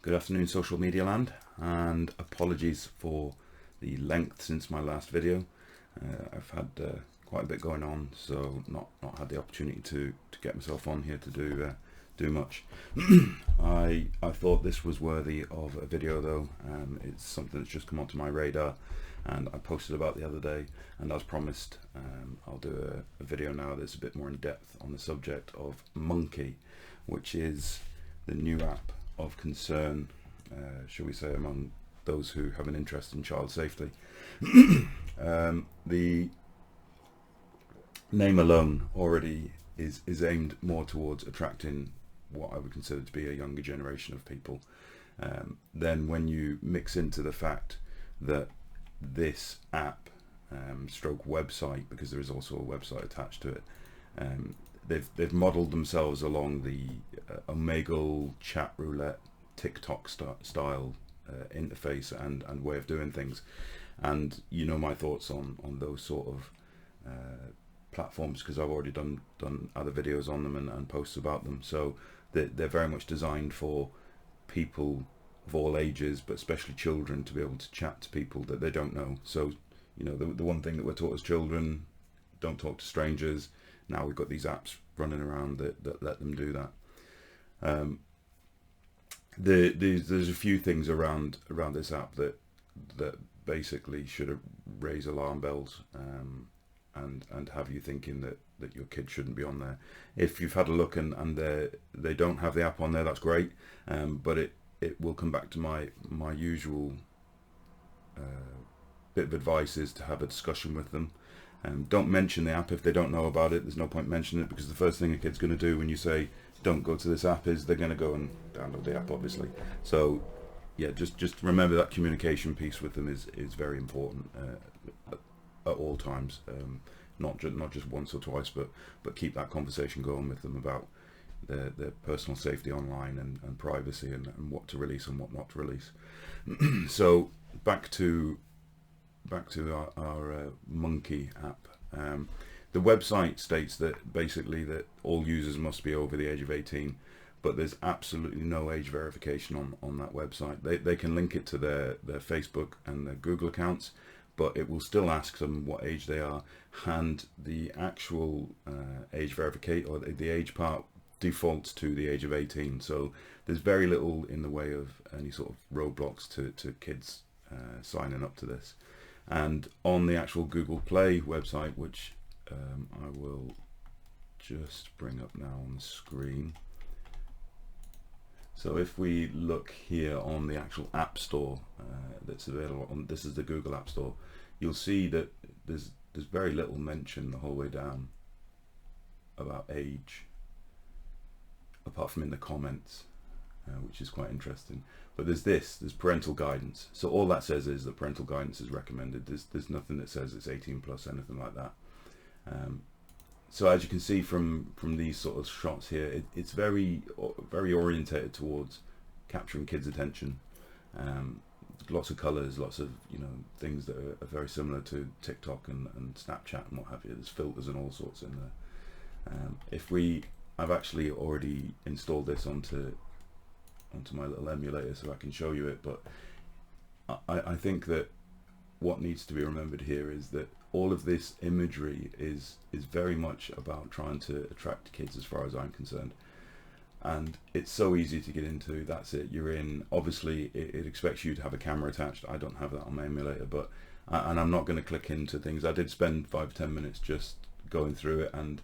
Good afternoon, social media land, and apologies for the length since my last video. I've had quite a bit going on, so not had the opportunity to get myself on here to do much. I thought this was worthy of a video though. It's something that's just come onto my radar, and I posted about the other day. And as promised, I'll do a video now that's a bit more in depth on the subject of Monkey, which is the new app of concern, shall we say, among those who have an interest in child safety. The name alone already is aimed more towards attracting what I would consider to be a younger generation of people. Then when you mix into the fact that this app stroke website, because there is also a website attached to it, they've modelled themselves along the Omegle, chat roulette, TikTok style interface and way of doing things. And you know my thoughts on those sort of platforms, because I've already done other videos on them and posts about them. So they're very much designed for people of all ages, but especially children, to be able to chat to people that they don't know. So, you know, the one thing that we're taught as children, don't talk to strangers. Now we've got these apps running around that let them do that. There's a few things around this app that basically should raise alarm bells, and have you thinking that your kid shouldn't be on there. If you've had a look and they don't have the app on there, that's great, but it will come back to my usual bit of advice is to have a discussion with them. Don't mention the app if they don't know about it. There's no point mentioning it, because the first thing a kid's going to do when you say don't go to this app is they're going to go and download the app, obviously. So yeah, just remember that communication piece with them is very important at all times. Not just once or twice, but keep that conversation going with them about their personal safety online and privacy and what to release and what not to release. So back to our Monkey app. The website states that basically that all users must be over the age of 18, but there's absolutely no age verification on that website. They can link it to their Facebook and their Google accounts, but it will still ask them what age they are, and the actual age verification, or the age part, defaults to the age of 18. So there's very little in the way of any sort of roadblocks to kids signing up to this. And on the actual Google Play website, which I will just bring up now on the screen. So if we look here on the actual App Store that's available on, this is the Google App Store, you'll see that there's very little mention the whole way down about age, apart from in the comments, which is quite interesting. But there's parental guidance. So all that says is that parental guidance is recommended. There's nothing that says it's 18 plus, anything like that. So as you can see from these sort of shots here, it's very orientated towards capturing kids' attention. Lots of colours, lots of things that are very similar to TikTok and Snapchat and what have you. There's filters and all sorts in there. I've actually already installed this onto my little emulator so I can show you it, but I think that what needs to be remembered here is that all of this imagery is very much about trying to attract kids, as far as I'm concerned. And it's so easy to get into. That's it, you're in. Obviously it expects you to have a camera attached. I don't have that on my emulator, but and I'm not going to click into things. I did spend 5-10 minutes just going through it, and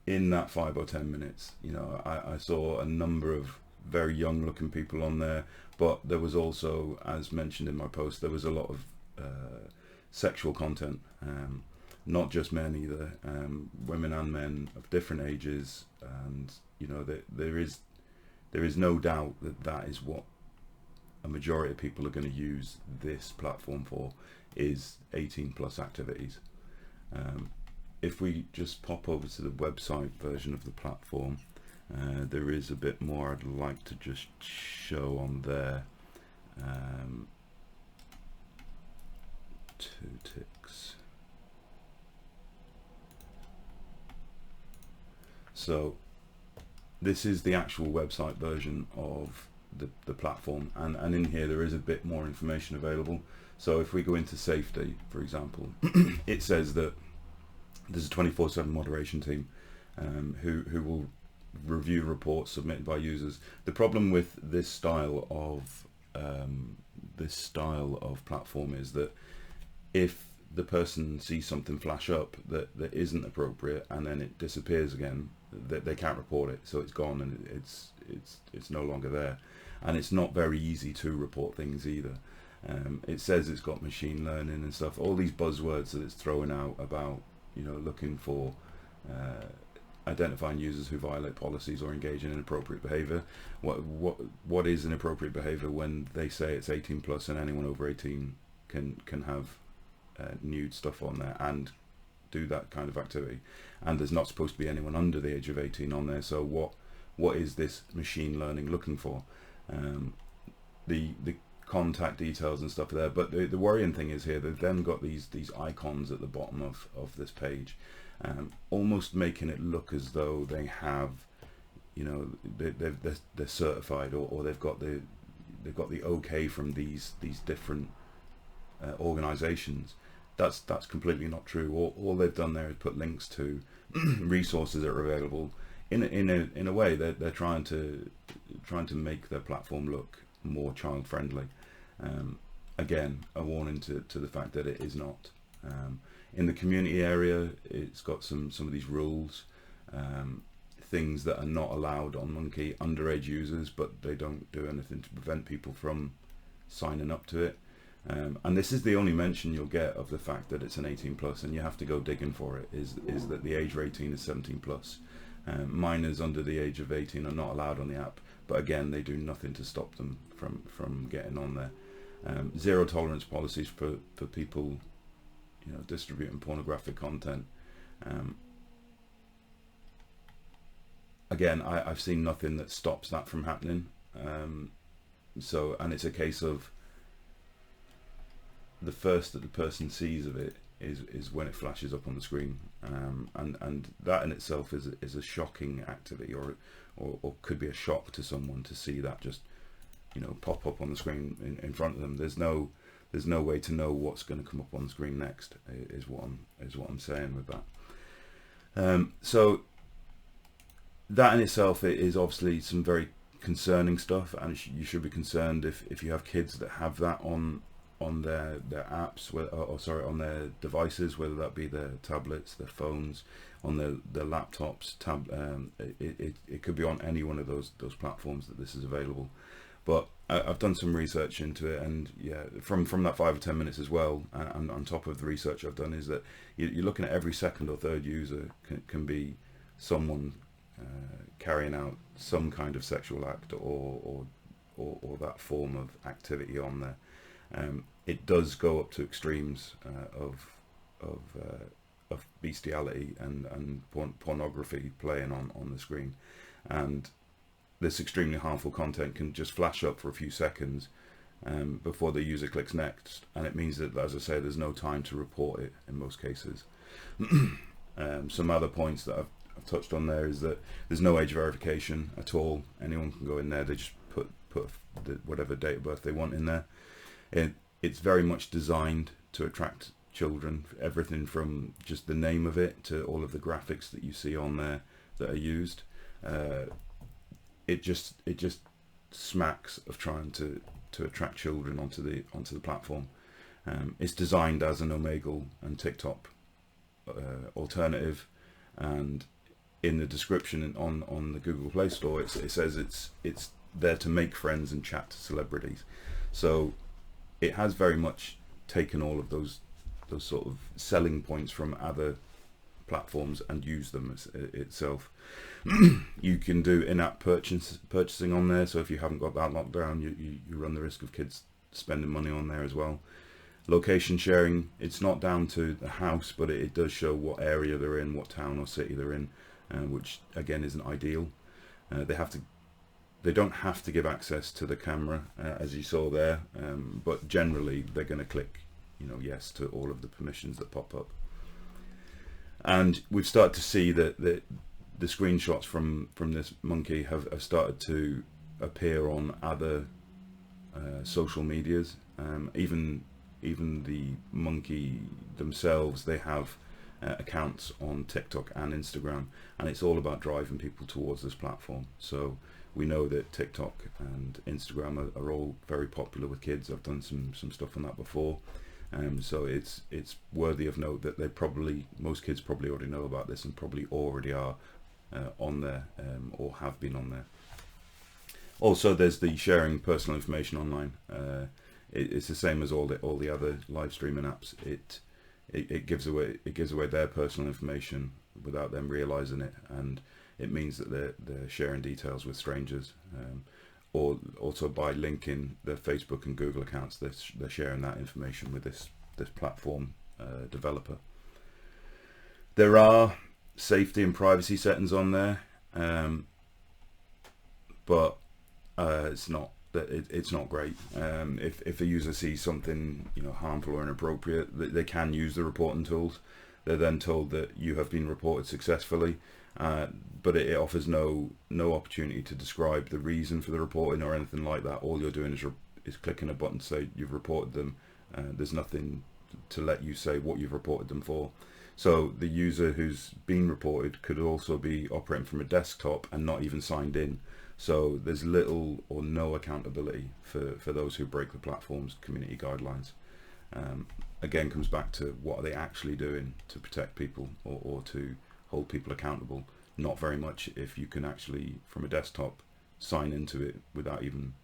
in that 5 or 10 minutes, I saw a number of very young looking people on there, but there was also, as mentioned in my post, there was a lot of sexual content, not just men either, women and men of different ages. And there is no doubt that is what a majority of people are going to use this platform for, is 18 plus activities. If we just pop over to the website version of the platform, there is a bit more I'd like to just show on there. 2 ticks. So this is the actual website version of the platform, and in here there is a bit more information available. So if we go into safety, for example, it says that there's a 24/7 moderation team who will review reports submitted by users. The problem with this style of platform is that if the person sees something flash up that isn't appropriate and then it disappears again, they can't report it, so it's gone and it's no longer there. And it's not very easy to report things either. It says it's got machine learning and stuff, all these buzzwords that it's throwing out about, you know, looking for identifying users who violate policies or engage in inappropriate behavior. What is inappropriate behavior when they say it's 18 plus and anyone over 18 can have nude stuff on there and do that kind of activity, and there's not supposed to be anyone under the age of 18 on there. So what is this machine learning looking for? The contact details and stuff there, but the worrying thing is here they've then got these icons at the bottom of this page, almost making it look as though they have, you know, they're certified, or they've got the okay from these different organizations. That's completely not true. All they've done there is put links to resources that are available. In a way, they're trying to make their platform look more child friendly. Again, a warning to the fact that it is not. In the community area, it's got some of these rules, things that are not allowed on Monkey, underage users, but they don't do anything to prevent people from signing up to it. And this is the only mention you'll get of the fact that it's an 18 plus, and you have to go digging for it, is that the age rating is 17 plus. Minors under the age of 18 are not allowed on the app, but again, they do nothing to stop them from getting on there. Zero tolerance policies for people, you know, distributing pornographic content. Again, I've seen nothing that stops that from happening. So, and it's a case of the first that the person sees of it is when it flashes up on the screen, and that in itself is a shocking activity, or could be a shock to someone to see that just, you know, pop up on the screen in front of them. There's no way to know what's going to come up on the screen next, is what I'm saying with that. So that in itself is obviously some very concerning stuff, and you should be concerned if you have kids that have that on their apps, on their devices, whether that be their tablets, their phones, on their laptops, it could be on any one of those platforms that this is available. But I've done some research into it, and yeah, from that 5 or 10 minutes as well, and on top of the research I've done, is that you're looking at every second or third user can be someone carrying out some kind of sexual act or that form of activity on there. It does go up to extremes of bestiality and pornography playing on the screen, and this extremely harmful content can just flash up for a few seconds before the user clicks next, and it means that, as I say, there's no time to report it in most cases. Some other points that I've touched on there is that there's no age verification at all. Anyone can go in there, they just put whatever date of birth they want in there. It's very much designed to attract children, everything from just the name of it to all of the graphics that you see on there that are used. It just smacks of trying to attract children onto the platform. It's designed as an Omegle and TikTok alternative, and in the description on the Google Play Store, it says it's there to make friends and chat to celebrities. So it has very much taken all of those sort of selling points from other platforms and used them itself. You can do in-app purchasing on there, so if you haven't got that locked down, you run the risk of kids spending money on there as well. Location sharing, it's not down to the house, but it does show what area they're in, what town or city they're in, which again isn't ideal. They don't have to give access to the camera, as you saw there, but generally they're going to click, yes to all of the permissions that pop up. And we've started to see that the screenshots from this monkey have started to appear on other social medias. Even the monkey themselves, they have accounts on TikTok and Instagram, and it's all about driving people towards this platform. So we know that TikTok and Instagram are all very popular with kids. I've done some stuff on that before. So it's worthy of note that most kids probably already know about this and probably already are on there, or have been on there. Also, there's the sharing personal information online. It's the same as all the other live streaming apps. It gives away their personal information without them realizing it, and it means that they're sharing details with strangers, or also by linking their Facebook and Google accounts, they're sharing that information with this platform developer. There are safety and privacy settings on there, but it's not great. If a user sees something harmful or inappropriate, they can use the reporting tools. They're then told that you have been reported successfully, but it offers no opportunity to describe the reason for the reporting or anything like that. All you're doing is clicking a button to say you've reported them. There's nothing to let you say what you've reported them for. So the user who's been reported could also be operating from a desktop and not even signed in. So there's little or no accountability for those who break the platform's community guidelines. Again, comes back to what are they actually doing to protect people or to hold people accountable. Not very much if you can actually, from a desktop, sign into it without even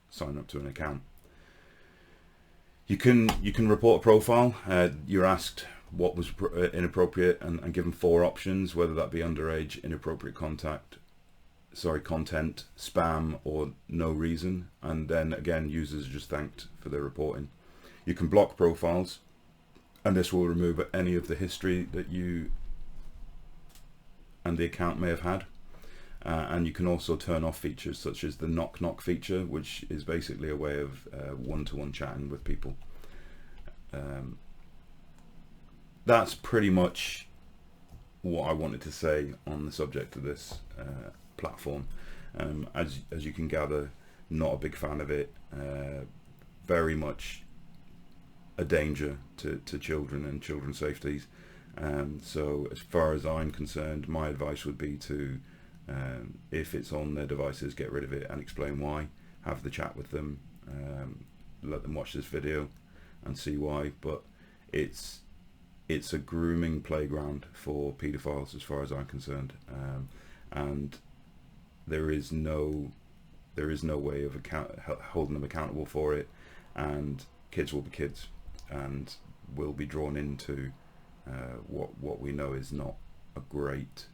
signing up to an account. You can report a profile. You're asked what was inappropriate and given 4 options, whether that be underage, inappropriate content, spam, or no reason. And then again, users are just thanked for their reporting. You can block profiles, and this will remove any of the history that you and the account may have had. And you can also turn off features such as the knock knock feature, which is basically a way of one-to-one chatting with people. That's pretty much what I wanted to say on the subject of this platform. As you can gather, not a big fan of it. Very much a danger to children and children's safeties. So as far as I'm concerned, my advice would be to, if it's on their devices, get rid of it and explain why. Have the chat with them, let them watch this video and see why. But it's a grooming playground for paedophiles as far as I'm concerned, and there is no way of holding them accountable for it, and kids will be kids and will be drawn into what we know is not a great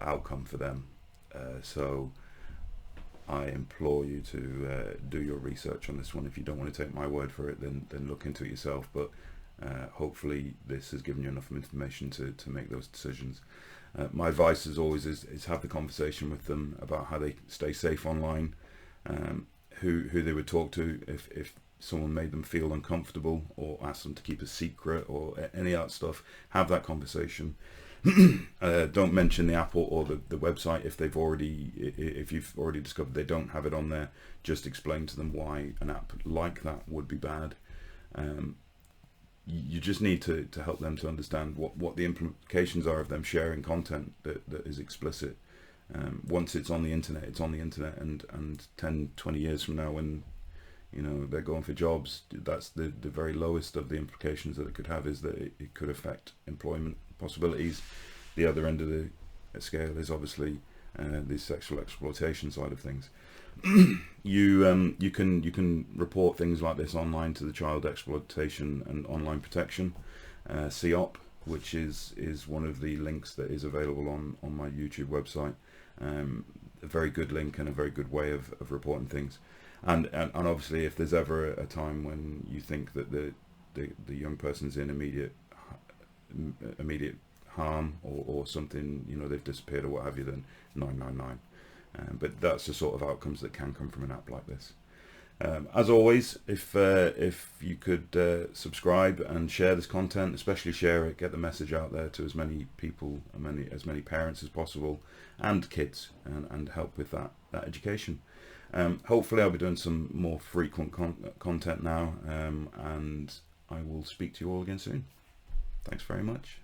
outcome for them. So I implore you to do your research on this one. If you don't want to take my word for it, then look into it yourself. But hopefully this has given you enough information to make those decisions. My advice as always is have the conversation with them about how they stay safe online, who they would talk to if someone made them feel uncomfortable or asked them to keep a secret or any of that stuff. Have that conversation. Don't mention the app or the website if you've already discovered they don't have it on there. Just explain to them why an app like that would be bad. You just need to help them to understand what the implications are of them sharing content that is explicit. Once it's on the internet, it's on the internet, and 10-20 years from now, when they're going for jobs, that's the very lowest of the implications that it could have, is that it could affect employment possibilities. The other end of the scale is obviously the sexual exploitation side of things. You can report things like this online to the Child Exploitation and Online Protection, CEOP, which is one of the links that is available on my YouTube website. A very good link and a very good way of reporting things. And obviously, if there's ever a time when you think that the young person's in immediate harm or something, they've disappeared or what have you, then 999. But that's the sort of outcomes that can come from an app like this. As always, if you could subscribe and share this content, especially share it, get the message out there to as many people, as many parents as possible, and kids, and help with that education. Hopefully I'll be doing some more frequent content now, and I will speak to you all again soon. Thanks very much.